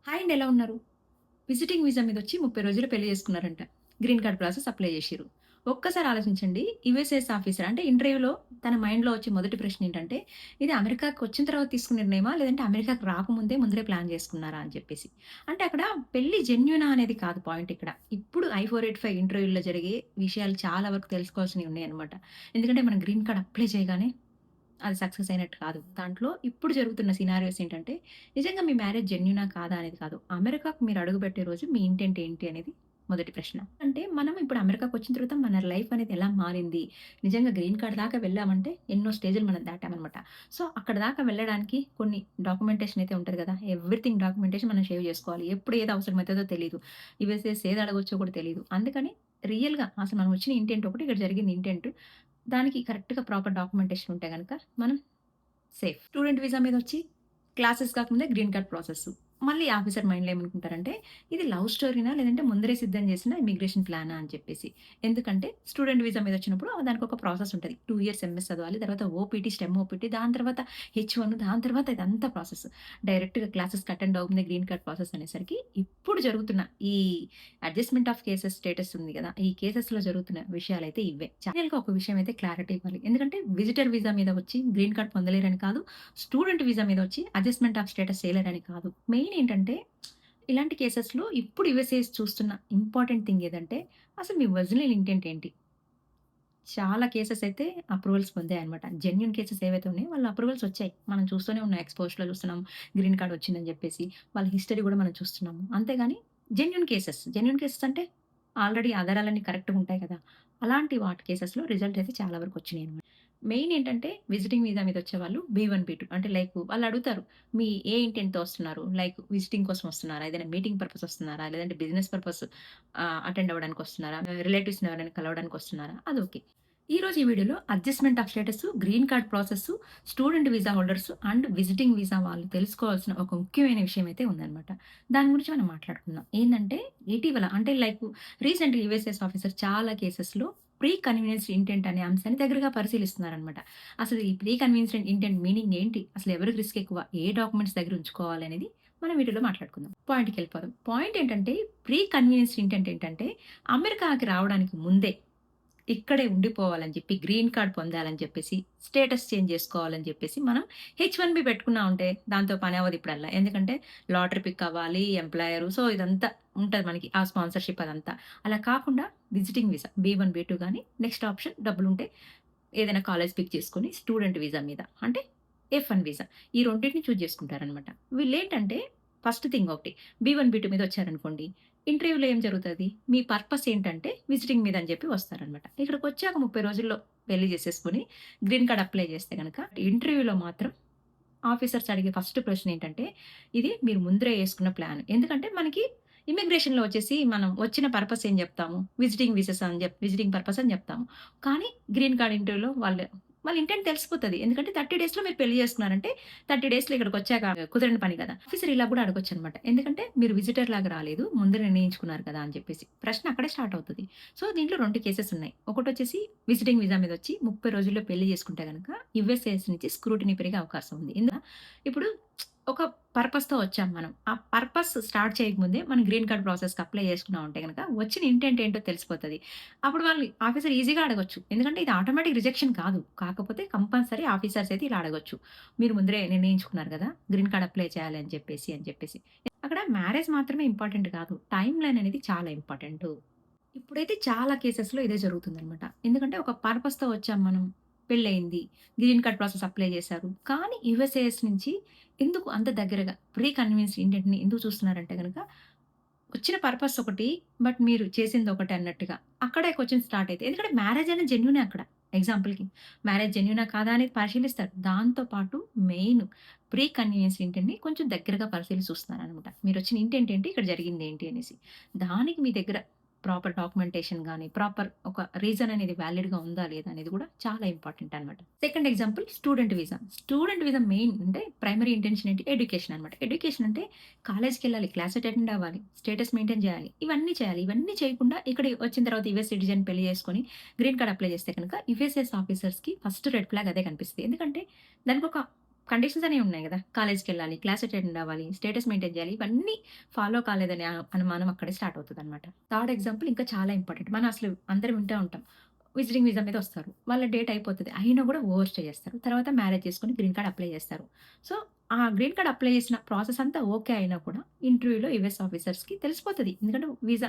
Hi అండి. ఎలా ఉన్నారు? విజిటింగ్ వీసా మీదొచ్చి 30 రోజుల్లో పెళ్లి చేసుకున్నారంట. గ్రీన్ కార్డ్ ప్రాసెస్ అప్లై చేషిర్రు. ఒక్కసారి ఆలోచించండి. యూఎస్‌సిఐఎస్ ఆఫీసర్ అంటే ఇంటర్వ్యూలో తన మైండ్‌లో వచ్చే మొదటి ప్రశ్న ఏంటంటే, ఇది అమెరికాకొచ్చిన తర్వాత తీసుకున్న నిర్ణయమా? లేదంటే అమెరికాకి రాకముందే ముందరే ప్లాన్ చేసుకున్నారా? అని చెప్పేసి. అంటే అక్కడ పెళ్లి జెన్యూనా అనేది కాదు పాయింట్ ఇక్కడ. ఇప్పుడు I-485 ఇంటర్వ్యూలో జరిగే విషయాలు చాలా వరకు తెలుసుకోవాల్సినవి ఉన్నాయన్నమాట. ఎందుకంటే మనం గ్రీన్ కార్డ్ అప్లై చేయగానే అది సక్సెస్ అయినట్టు కాదు. దాంట్లో ఇప్పుడు జరుగుతున్న సినారియోస్ ఏంటంటే, నిజంగా మీ మ్యారేజ్ జెన్యూనా కాదా అనేది కాదు. అమెరికాకు మీరు అడుగుపెట్టే రోజు మీ ఇంటెంట్ ఏంటి అనేది మొదటి ప్రశ్న. అంటే మనం ఇప్పుడు అమెరికాకొచ్చిన తర్వాత మన లైఫ్ అనేది ఎలా మారింది? నిజంగా గ్రీన్ కార్డ్ దాకా వెళ్ళామంటే ఎన్నో స్టేజ్‌లు మనం దాటామనమాట. సో, అక్కడి దాకా వెళ్ళడానికి కొన్ని డాక్యుమెంటేషన్ అయితే ఉంటది కదా! ఎవ్రీథింగ్ డాక్యుమెంటేషన్ మనం సేవ్ చేసుకోవాలి. ఎప్పుడు ఏది అవసరమైతదో తెలీదు. యూఎస్‌సిఐఎస్ ఏది అడగొచ్చో కూడా తెలీదు. అందుకని రియల్‌గా అసలు మనం వచ్చిన ఇంటెంట్ ఒకటి, ఇక్కడ జరిగింది ఇంటెంట్. దానికి కరెక్ట్‌గా ప్రాపర్ డాక్యుమెంటేషన్ ఉంటే గనక మనం సేఫ్. స్టూడెంట్ వీసా మీదొచ్చి క్లాసెస్ కాకముందే గ్రీన్ కార్డ్ ప్రాసెస్. మళ్ళీ ఆఫీసర్ మైండ్‌లో ఏమనుకుంటారంటే, ఇది లవ్ స్టోరీనా? లేదంటే ముందరే సిద్ధం చేసిన ఇమిగ్రేషన్ ప్లానా అని చెప్పేసి. ఎందుకంటే స్టూడెంట్ వీసా మీదొచ్చినప్పుడు దానికొక ప్రాసెస్ ఉంటది. 2 ఇయర్స్ ఎంఎస్ చదవాలి. తర్వాత ఓపీటీ, స్టెమ్ ఓపీటీ, దాని తర్వాత హెచ్1, దాని తర్వాత ఇదంతా ప్రాసెస్. డైరెక్ట్‌గా క్లాసెస్‌కి అటెండ్ అవ్వకముందే గ్రీన్ కార్డ్ ప్రాసెస్ అనేసరికి ఇప్పుడు జరుగుతున్న ఈ అడ్జస్ట్‌మెంట్ ఆఫ్ కేసెస్ స్టేటస్ ఉంది గదా! ఈ కేసెస్‌లో జరుగుతున్న విషయాలైతే ఇవే. ఫైనల్‌గా ఒక విషయం అయితే క్లారిటీ ఇవ్వాలి. ఎందుకంటే విజిటర్ వీసా మీద వచ్చి గ్రీన్ కార్డ్ పొందలేరని కాదు. స్టూడెంట్ వీసా మీద వచ్చి అడ్జస్ట్‌మెంట్ ఆఫ్ స్టేటస్ చేయలేరని కాదు. మెయిన్ ఏంటంటే ఇలాంటి కేసెస్‌లో ఇప్పుడు యూఎస్ఏఎస్ చూస్తున్న ఇంపార్టెంట్ థింగ్ ఏదంటే అసలు మీ ఒరిజినల్ ఇంటెంట్ ఏంటి? చాలా కేసెస్ అయితే అప్రూవల్స్ పొందాయన్నమాట. జెన్యూన్ కేసెస్ ఏవైతే ఉన్నాయో వాళ్ళ అప్రూవల్స్ వచ్చాయి. మనం చూస్తూనే ఉన్నాం. ఎక్స్‌పోజ్‌లో చూస్తున్నాం. గ్రీన్ కార్డ్ వచ్చిందని చెప్పేసి. వాళ్ళ హిస్టరీ కూడా మనం చూస్తున్నాము. అంతేగాని జెన్యూన్ కేసెస్ అంటే ఆల్రెడీ ఆధారాలన్నీ కరెక్ట్‌గా ఉంటాయి కదా! అలాంటి వాటి కేసెస్‌లో రిజల్ట్ అయితే చాలా వరకు వచ్చినాయన్నమాట. మెయిన్ ఏంటంటే విజిటింగ్ వీసా మీద వచ్చేవాళ్ళు బీ1, బీ2 అంటే లైక్ వాళ్ళు అడుగుతారు. మీ ఏ ఇంటెంట్‌తో వస్తున్నారు? లైక్ విజిటింగ్ కోసం వస్తున్నారా? ఏదైనా మీటింగ్ పర్పస్ వస్తున్నారా? లేదంటే బిజినెస్ పర్పస్ అటెండ్ అవ్వడానికి వస్తున్నారా? రిలేటివ్స్‌ని ఎవరైనా కలవడానికి వస్తున్నారా? అది ఓకే. ఈరోజు ఈ వీడియోలో adjustment of status, green card process, student visa holders and visiting visa వాళ్ళు తెలుసుకోవాల్సిన ఒక ముఖ్యమైన విషయం అయితే ఉందన్నమాట. దాని గురించి మనం మాట్లాడుకుందాం. ఏందంటే ఇటీవల అంటే లైక్ రీసెంట్‌గా యూఎస్‌సిఐఎస్ ఆఫీసర్ చాలా కేసెస్‌లో ప్రీ కన్వీనియన్స్ ఇంటెంట్ అనే అంశాన్ని దగ్గరగా పరిశీలిస్తున్నారన్నమాట. అసలు ఈ ప్రీ కన్వీనియన్స్ ఇంటెంట్ మీనింగ్ ఏంటి? అసలు ఎవరికి రిస్క్ ఎక్కువ? ఏ డాక్యుమెంట్స్ దగ్గర ఉంచుకోవాలి అనేది మనం వీడియోలో మాట్లాడుకుందాం. పాయింట్‌కెళ్ళిపోదాం. పాయింట్ ఏంటంటే ప్రీ కన్వీనియన్స్ ఇంటెంట్ ఏంటంటే అమెరికాకి రావడానికి ముందే ఇక్కడే ఉండిపోవాలని చెప్పి, గ్రీన్ కార్డ్ పొందాలని చెప్పేసి, స్టేటస్ చేంజ్ చేసుకోవాలని చెప్పేసి, మనం హెచ్1బీ పెట్టుకున్నామంటే దాంతో పని అవ్వదు ఇప్పుడల్లా. ఎందుకంటే లాటరీ పిక్ అవ్వాలి, ఎంప్లాయరు సో, ఇదంతా ఉంటది మనకి. ఆ స్పాన్సర్‌షిప్ అదంతా. అలా కాకుండా విజిటింగ్ వీసా బీ1, బీ2 గాని నెక్స్ట్ ఆప్షన్ డబ్బులుంటే ఏదైనా కాలేజ్ పిక్ చేసుకొని స్టూడెంట్ వీసా మీద అంటే ఎఫ్1 వీసా. ఈ రెండిటిని చూజ్ చేసుకుంటారనమాట. వీళ్ళేంటంటే ఫస్ట్ థింగ్ ఒకటి బీ1, బీ2 మీద వచ్చారనుకోండి. ఇంటర్వ్యూలో ఏం జరుగుతది? మీ పర్పస్ ఏంటంటే విజిటింగ్ మీద అని చెప్పి వస్తారనమాట. ఇక్కడికొచ్చాక 30 రోజుల్లో పెళ్లి చేసేసుకొని గ్రీన్ కార్డ్ అప్లై చేస్తే గనక ఇంటర్వ్యూలో మాత్రం ఆఫీసర్స్ అడిగే ఫస్ట్ ప్రశ్న ఏంటంటే, ఇది మీరు ముందరే యేసుకున్న ప్లాన్. ఎందుకంటే మనకి ఇమిగ్రేషన్‌లో వచ్చేసి మనం వచ్చిన పర్పస్ ఏం జెప్తాము? విజిటింగ్ పర్పస్ అని జెప్తాము. కానీ గ్రీన్ కార్డ్ ఇంటర్వ్యూలో వాళ్ళ ఇంటెంట్ తెలిసిపోతది. ఎందుకంటే 30 డేస్‌లో మీరు పెళ్లి చేసుకున్నారంటే 30 డేస్‌లో ఇక్కడికొచ్చాక కుదరని పని గదా! ఆఫీసర్ ఇలా గూడా అడగొచ్చనమాట. ఎందుకంటే మీరు విజిటర్ లాగా రాలేదు. ముందే నిర్ణయించుకున్నారు కదా! అని జెప్పేసి. ప్రశ్న అక్కడే స్టార్ట్ అవుతది. సో, దీంట్లో 2 కేసెస్ ఉన్నాయి. ఒకటొచ్చేసి విజిటింగ్ వీసా మీదొచ్చి 30 రోజుల్లో పెళ్లి చేసుకుంటే గనక యూఎస్‌సిఐఎస్ నుంచి స్క్రూటినీ పెరిగే అవకాశం ఉంది. ఇప్పుడు ఒక పర్పస్‌తో వచ్చాం మనం. ఆ పర్పస్ స్టార్ట్ చేయకముందే మనం గ్రీన్ కార్డ్ ప్రాసెస్‌కి అప్లై చేసుకున్నామంటే గనక వచ్చిన ఇంటెంట్ ఏంటో తెలిసిపోతది. అప్పుడు వాళ్ళు ఆఫీసర్ ఈజీగా అడగొచ్చు. ఎందుకంటే ఇది ఆటోమేటిక్ రిజెక్షన్ కాదు. కాకపోతే కంపల్సరీ ఆఫీసర్స్ అయితే ఇలా అడగొచ్చు. మీరు ముందరే నిర్ణయించుకున్నారు గదా! గ్రీన్ కార్డ్ అప్లై చేయాలి అని చెప్పేసి. అక్కడ మ్యారేజ్ మాత్రమే ఇంపార్టెంట్ కాదు. టైమ్ లైన్ అనేది చాలా ఇంపార్టెంటు. ఇప్పుడైతే చాలా కేసెస్‌లో ఇదే జరుగుతుందనమాట. ఎందుకంటే ఒక పర్పస్‌తో వచ్చాం మనం. పెళ్లయింది. గ్రీన్ కార్డ్ ప్రాసెస్ అప్లై చేశారు. కానీ యూఎస్‌సిఐఎస్ నుంచి ఎందుకు అంత దగ్గరగా ప్రీ కన్వీనియన్స్ ఇంటెంట్‌ని ఎందుకు చూస్తున్నారంటే గనక, వచ్చిన పర్పస్ ఒకటి, బట్ మీరు చేసింది ఒకటి అన్నట్టుగా. అక్కడే క్వెషన్ స్టార్ట్ అయితాయి. ఎందుకంటే మ్యారేజ్ అనేది జెన్యూనే అక్కడ. ఎగ్జాంపుల్‌కి మ్యారేజ్ జెన్యూనా కాదా అనేది పరిశీలిస్తారు. దాంతో పాటు మెయిన్ ప్రీ కన్వీనియన్స్ ఇంటెంట్‌ని కొంచెం దగ్గరగా పరిశీలిసి చూస్తున్నారనమాట. మీరొచ్చిన ఇంటెంట్ ఏంటి? ఇక్కడ జరిగింది ఏంటి అనేసి. దానికి మీ దగ్గర ప్రాపర్ డాక్యుమెంటేషన్ గాని, ప్రాపర్ ఒక రీజన్ అనేది వాలిడ్‌గా ఉందా? లేదా? అనేది కూడా చాలా ఇంపార్టెంట్ అనమాట. Second example student visa. Student visa main అంటే ప్రైమరీ ఇంటెన్షన్ ఏంటి? ఎడ్యుకేషన్ అనమాట. ఎడ్యుకేషన్ అంటే కాలేజ్‌కెళ్ళాలి, క్లాస్ అటెండ్ అవ్వాలి, స్టేటస్ మెయింటైన్ చేయాలి. ఇవన్నీ చేయాలి. ఇవన్నీ చేయకుండా ఇక్కడ వచ్చిన తర్వాత యూఎస్ సిటిజన్ పెళ్లి చేసుకొని గ్రీన్ కార్డ్ అప్లై చేస్తే కనుక యూఎస్‌సిఐఎస్ ఆఫీసర్స్‌కి ఫస్ట్ రెడ్ ఫ్లాగ్ అదే కనిపిస్తది. ఎందుకంటే దానికొక కండిషన్స్ అనేవి ఉన్నాయి గదా! కాలేజ్‌కెళ్ళాలి, క్లాస్ అటెండ్ అవ్వాలి, స్టేటస్ మెయింటైన్ చేయాలి. ఇవన్నీ ఫాలో కాలేదనే అనుమానం అక్కడే స్టార్ట్ అవుతదనమాట. థర్డ్ ఎగ్జాంపుల్ ఇంకా చాలా ఇంపార్టెంట్. మనం అసలు అందరం వింటా ఉంటాం. విజిటింగ్ వీసా మీద వస్తారు. వాళ్ళ డేట్ అయిపోతది. అయినా గూడా ఓవర్ స్టే చేస్తారు. తర్వాత మ్యారేజ్ చేసుకొని గ్రీన్ కార్డ్ అప్లై చేస్తారు. సో, ఆ గ్రీన్ కార్డ్ అప్లై చేసిన ప్రాసెస్ అంతా ఓకే అయినా కూడా ఇంటర్వ్యూలో యూఎస్ ఆఫీసర్స్‌కి తెలిసిపోతది. ఎందుకంటే వీసా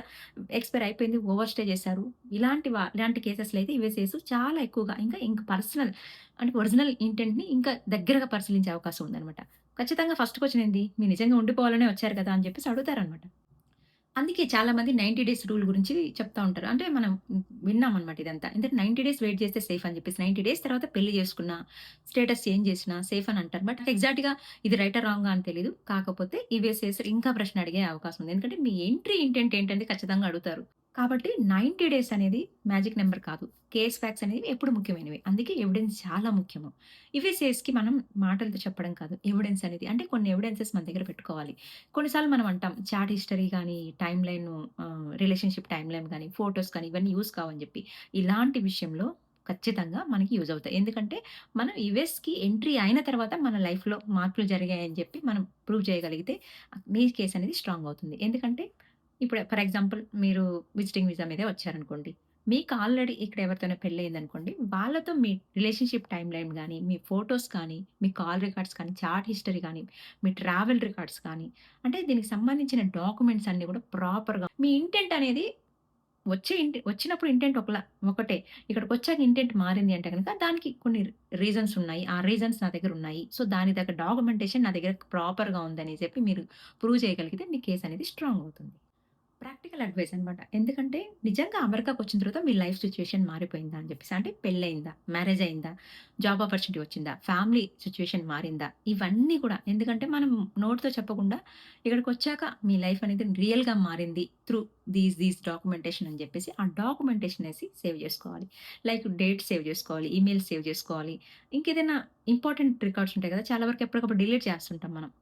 ఎక్స్‌పైర్ అయిపోయింది. ఓవర్ స్టే చేశారు. ఇలాంటి కేసెస్‌లో అయితే యూఎస్ఏస్ చాలా ఎక్కువగా ఇంకా పర్సనల్ అంటే ఒరిజినల్ ఇంటెంట్‌ని ఇంకా దగ్గరగా పరిశీలించే అవకాశం ఉందనమాట. ఖచ్చితంగా ఫస్ట్ క్వెషన్ ఏంది? మీరు నిజంగా ఉండిపోవాలనే వచ్చారు కదా! అని చెప్పేసి అడుగుతారనమాట. అందుకే చాలామంది 90 డేస్ రూల్ గురించి చెప్తా ఉంటారు. అంటే మనం విన్నామనమాట ఇదంతా. ఎందుకంటే 90 డేస్ వెయిట్ చేస్తే సేఫ్ అని చెప్పేసి. 90 డేస్ తర్వాత పెళ్లి చేసుకున్నా, స్టేటస్ చేంజ్ చేసినా సేఫ్ అని అంటారు. బట్ ఎగ్జాక్ట్‌గా ఇది రైటా? రాంగా? అని తెలీదు. కాకపోతే యూఎస్ఏఎస్ ఇంకా ప్రశ్న అడిగే అవకాశం ఉంది. ఎందుకంటే మీ ఎంట్రీ ఇంటెంట్ ఏంటనేది ఖచ్చితంగా అడుగుతారు. కాబట్టి 90 డేస్ అనేది మ్యాజిక్ నంబర్ కాదు. కేస్ ఫ్యాక్ట్స్ అనేవి ఎప్పుడు ముఖ్యమైనవి. అందుకే ఎవిడెన్స్ చాలా ముఖ్యము. యూఎస్ఏఎస్‌కి మనం మాటలతో చెప్పడం కాదు. ఎవిడెన్స్ అనేది అంటే కొన్ని ఎవిడెన్సెస్ మన దగ్గర పెట్టుకోవాలి. కొన్నిసార్లు మనం అంటాం చాట్ హిస్టరీ గానీ, రిలేషన్‌షిప్ టైమ్‌లైన్ గానీ, ఫోటోస్ కానీ ఇవన్నీ యూజ్ కావని జెప్పి. ఇలాంటి విషయంలో ఖచ్చితంగా మనకి యూజ్ అవుతాయి. ఎందుకంటే మనం యూఎస్‌కి ఎంట్రీ అయిన తర్వాత మన లైఫ్‌లో మార్పులు జరిగాయని జెప్పి మనం ప్రూవ్ చేయగలిగితే మీ కేస్ అనేది స్ట్రాంగ్ అవుతుంది. ఎందుకంటే ఇప్పుడు ఫర్ ఎగ్జాంపుల్ మీరు విజిటింగ్ వీసా మీదే వచ్చారనుకోండి. మీకు ఆల్రెడీ ఇక్కడ ఎవరితోనో పెళ్లయిందనుకోండి. వాళ్ళతో మీ రిలేషన్‌షిప్ టైమ్‌లైన్ గానీ, మీ ఫోటోస్ కానీ, మీ కాల్ రికార్డ్స్ కానీ, చాట్ హిస్టరీ గానీ, మీ ట్రావెల్ రికార్డ్స్ కానీ అంటే దీనికి సంబంధించిన డాక్యుమెంట్స్ అన్నీ గూడా ప్రాపర్‌గా మీ ఇంటెంట్ అనేది వచ్చినప్పుడు ఇంటెంట్ ఒకటే. ఇక్కడికొచ్చాక ఇంటెంట్ మారింది అంటే గనక దానికి కొన్ని రీజన్స్ ఉన్నాయి. ఆ రీజన్స్ నా దగ్గరున్నాయి. సో, దానికి తగ్గ డాక్యుమెంటేషన్ నా దగ్గర ప్రాపర్‌గా ఉందని చెప్పి మీరు ప్రూవ్ చేయగలిగితే మీ కేస్ అనేది స్ట్రాంగ్ అవుతుంది. ప్రాక్టికల్ అడ్వైస్ అనమాట. ఎందుకంటే నిజంగా అమెరికాకొచ్చిన తర్వాత మీ లైఫ్ సిట్యుయేషన్ మారిపోయిందా అని చెప్పేసి. అంటే పెళ్లయిందా? మ్యారేజ్ అయిందా? జాబ్ ఆపర్చునిటీ వచ్చిందా? ఫ్యామిలీ సిట్యుయేషన్ మారిందా? ఇవన్నీ కూడా ఎందుకంటే మనం నోటితో చెప్పకుండా ఇక్కడికొచ్చాక మీ లైఫ్ అనేది రియల్‌గా మారింది త్రూ దీస్ డాక్యుమెంటేషన్ అని చెప్పేసి ఆ డాక్యుమెంటేషన్ ఏసి సేవ్ చేసుకోవాలి. లైక్ డేట్ సేవ్ చేసుకోవాలి. ఈమెయిల్స్ సేవ్ చేసుకోవాలి. ఇంకేదైనా ఇంపార్టెంట్ రికార్డ్స్ ఉంటాయి కదా! చాలా వరకు ఎప్పటికప్పుడు డిలీట్ చేస్తుంటాం మనం.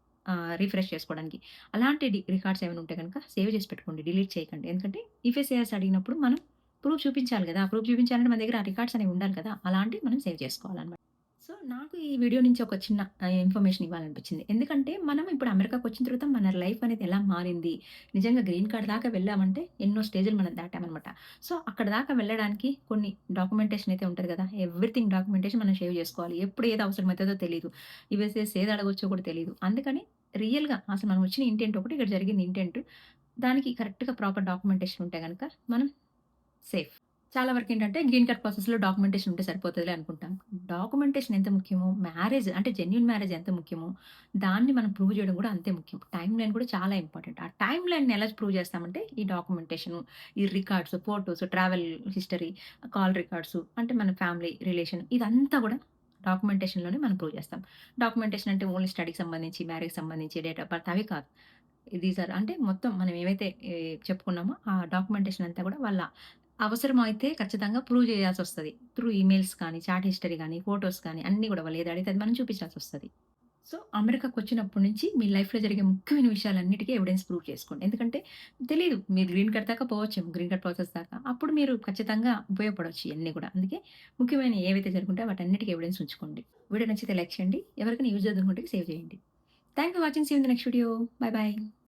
రిఫ్రెష్ చేసుకోవడానికి. అలాంటి రికార్డ్స్ ఏమైనా ఉంటే గనక సేవ్ చేసి పెట్టుకోండి. డిలీట్ చేయకండి. ఎందుకంటే ఇఫ్ఎస్ఏఎస్ అడిగినప్పుడు మనం ప్రూఫ్ చూపించాలి గదా! ప్రూఫ్ చూపించాలంటే మన దగ్గర ఆ రికార్డ్స్ అనేవి ఉండాలి కదా! అలాంటివి మనం సేవ్ చేసుకోవాలన్నమాట. సో, నాకు ఈ వీడియో నుంచి ఒక చిన్న ఇన్ఫర్మేషన్ ఇవ్వాలనిపించింది. ఎందుకంటే మనం ఇప్పుడు అమెరికాకొచ్చిన తర్వాత మన లైఫ్ అనేది ఎలా మారింది? నిజంగా గ్రీన్ కార్డ్ దాకా వెళ్ళామంటే ఎన్నో స్టేజ్‌లు మనం దాటామన్నమాట. సో, అక్కడి దాకా వెళ్ళడానికి కొన్ని డాక్యుమెంటేషన్ అయితే ఉంటది గదా! ఎవ్రీథింగ్ డాక్యుమెంటేషన్ మనం సేవ్ చేసుకోవాలి. ఎప్పుడు ఏది అవసరమైతదో తెలీదు. యూఎస్ఏఎస్ ఏది అడగొచ్చో కూడా తెలీదు. అందుకని రియల్‌గా అసలు మనం వచ్చిన ఇంటెంట్ ఒకటి, ఇక్కడ జరిగింది ఇంటెంట్. దానికి కరెక్ట్‌గా ప్రాపర్ డాక్యుమెంటేషన్ ఉంటే గనక మనం సేఫ్. చాలా వరకేంటంటే గ్రీన్ కార్డ్ ప్రాసెస్‌లో డాక్యుమెంటేషన్ ఉంటే సరిపోతదిలే అనుకుంటాం. డాక్యుమెంటేషన్ ఎంత ముఖ్యమో, మ్యారేజ్ అంటే జెన్యూన్ మ్యారేజ్ ఎంత ముఖ్యమో, దాన్ని మనం ప్రూవ్ చేయడం కూడా అంతే ముఖ్యం. టైమ్‌లైన్ కూడా చాలా ఇంపార్టెంట్. ఆ టైమ్‌లైన్‌ని ఎలా ప్రూవ్ చేస్తామంటే ఈ డాక్యుమెంటేషను, ఈ records, photos, travel history, call records అంటే మన ఫ్యామిలీ రిలేషన్ ఇదంతా కూడా డాక్యుమెంటేషన్‌లోనే మనం ప్రూవ్ చేస్తాం. డాక్యుమెంటేషన్ అంటే ఓన్లీ స్టడీకి సంబంధించి, మ్యారేజ్‌కి సంబంధించి, డేట్ ఆఫ్ బర్త్ అవి కాదు. దీస్ ఆర్ అంటే మొత్తం మనం ఏవైతే చెప్పుకున్నామో ఆ డాక్యుమెంటేషన్ అంతా కూడా వాళ్ళ అవసరమైతే ఖచ్చితంగా ప్రూవ్ చేయాల్సొస్తది. త్రూ ఈమెయిల్స్ కానీ, చాట్ హిస్టరీ గానీ, ఫోటోస్ కానీ అన్నీ గూడా వాళ్ళు ఏది అడిగితే అది మనం చూపించాల్సొస్తది. సో, అమెరికాకొచ్చినప్పటి నుంచి మీ లైఫ్‌లో జరిగే ముఖ్యమైన విషయాలన్నిటికి ఎవిడెన్స్ ప్రూవ్ చేసుకోండి. ఎందుకంటే తెలీదు మీరు గ్రీన్ కార్డ్ దాకా పోవచ్చేమో. గ్రీన్ కార్డ్ ప్రాసెస్ దాకా. అప్పుడు మీరు ఖచ్చితంగా ఉపయోగపడొచ్చు ఇయన్నీ గూడా. అందుకే ముఖ్యమైనయి ఏవైతే జరుగుంటాయో వాటన్నిటికి ఎవిడెన్స్ ఉంచుకోండి. వీడియో నచ్చితే లైక్ చేయండి. ఎవరికైనా యూజ్ అవుతుంటే సేవ్ చేయండి. Thank you for watching. See you in the next video. Bye by.